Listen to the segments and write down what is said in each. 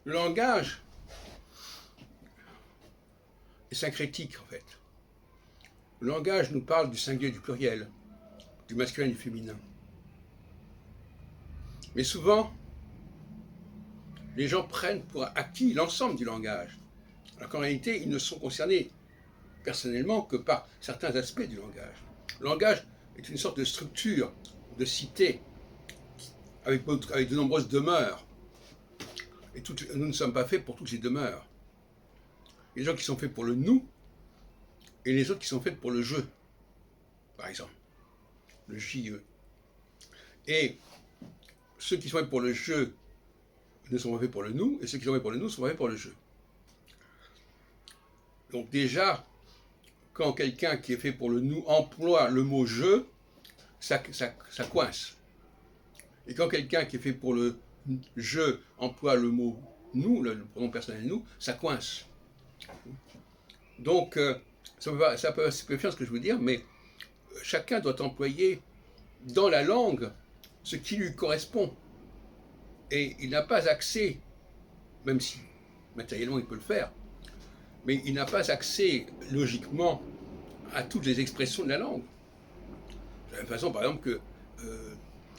Le langage est syncrétique, en fait. Le langage nous parle du singulier et du pluriel, du masculin et du féminin. Mais souvent, les gens prennent pour acquis l'ensemble du langage, alors qu'en réalité, ils ne sont concernés personnellement que par certains aspects du langage. Le langage est une sorte de structure, de cité, avec de nombreuses demeures. Et nous ne sommes pas faits pour toutes les demeures. Il y a des gens qui sont faits pour le nous, et les autres qui sont faits pour le je, par exemple, le JE. Et ceux qui sont faits pour le je ne sont pas faits pour le nous, et ceux qui sont faits pour le nous sont pas faits pour le je. Donc déjà, quand quelqu'un qui est fait pour le nous emploie le mot je, ça coince. Et quand quelqu'un qui est fait pour le je emploie le mot nous, le pronom personnel nous, ça coince. Donc, ça peut faire ce que je veux dire, mais chacun doit employer dans la langue ce qui lui correspond. Et il n'a pas accès, même si matériellement il peut le faire, mais il n'a pas accès logiquement à toutes les expressions de la langue. De la même façon, par exemple, que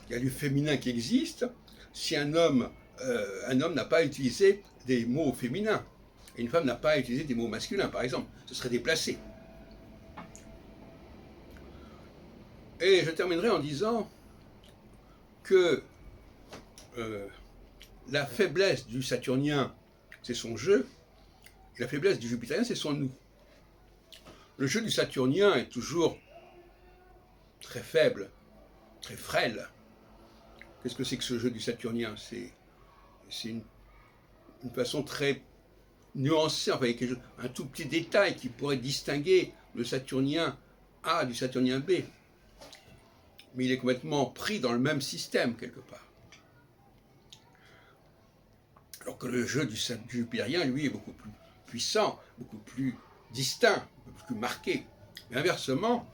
il y a du féminin qui existe, si un homme n'a pas utilisé des mots féminins, et une femme n'a pas utilisé des mots masculins, par exemple, ce serait déplacé. Et je terminerai en disant que la faiblesse du saturnien, c'est son je, et la faiblesse du jupitérien, c'est son nous. Le jeu du saturnien est toujours très faible, très frêle. Qu'est-ce que c'est que ce jeu du saturnien? C'est une façon très nuancée, enfin, avec un tout petit détail qui pourrait distinguer le saturnien A du saturnien B. Mais il est complètement pris dans le même système, quelque part. Alors que le jeu du jupitérien, lui, est beaucoup plus puissant, beaucoup plus distinct, beaucoup plus marqué. Mais inversement,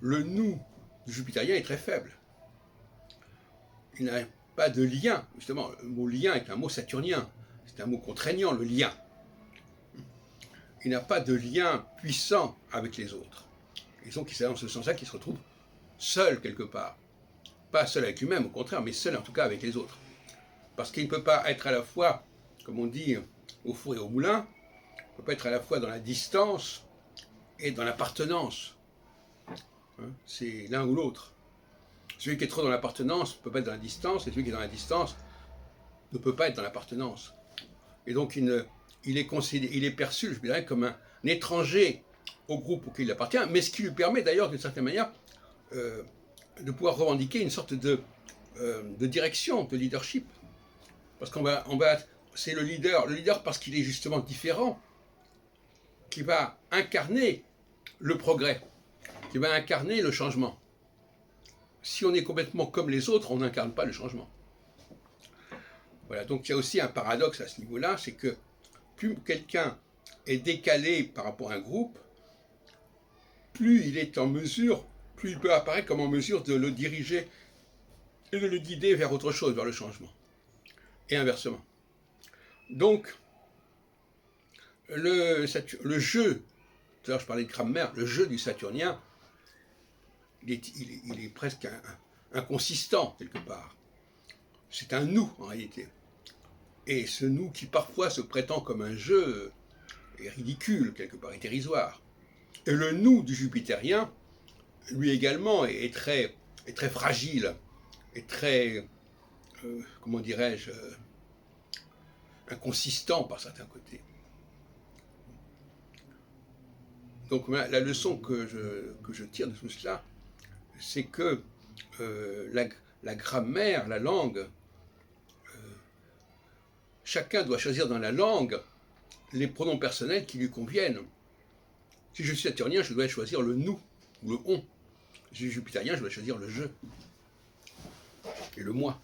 le nous du jupitérien est très faible. Il n'a pas de lien. Justement, le mot lien est un mot saturnien. C'est un mot contraignant, le lien. Il n'a pas de lien puissant avec les autres. Et donc, c'est dans ce sens-là qu'il se retrouve seul quelque part. Pas seul avec lui-même, au contraire, mais seul en tout cas avec les autres. Parce qu'il ne peut pas être à la fois, comme on dit, au four et au moulin, il ne peut pas être à la fois dans la distance et dans l'appartenance. C'est l'un ou l'autre. Celui qui est trop dans l'appartenance ne peut pas être dans la distance, et celui qui est dans la distance ne peut pas être dans l'appartenance. Et donc il est perçu, je dirais, comme un étranger au groupe auquel il appartient, mais ce qui lui permet d'ailleurs, d'une certaine manière, de pouvoir revendiquer une sorte de direction, de leadership. Parce c'est le leader parce qu'il est justement différent, qui va incarner le progrès, qui va incarner le changement. Si on est complètement comme les autres, on n'incarne pas le changement. Voilà, donc il y a aussi un paradoxe à ce niveau-là, c'est que plus quelqu'un est décalé par rapport à un groupe, plus il est en mesure, plus il peut apparaître comme en mesure de le diriger et de le guider vers autre chose, vers le changement. Et inversement. Donc, le jeu, tout à l'heure je parlais de grammaire, le jeu du saturnien, il est presque inconsistant quelque part. C'est un nous en réalité. Et ce nous qui parfois se prétend comme un jeu est ridicule quelque part, est dérisoire. Et le nous du jupitérien, lui également, est très fragile, est très, comment dirais-je, inconsistant par certains côtés. Donc la leçon que je tire de tout cela, c'est que la grammaire, la langue, chacun doit choisir dans la langue les pronoms personnels qui lui conviennent. Si je suis saturnien, je dois choisir le nous ou le on. Si je suis jupitérien, je dois choisir le je et le moi.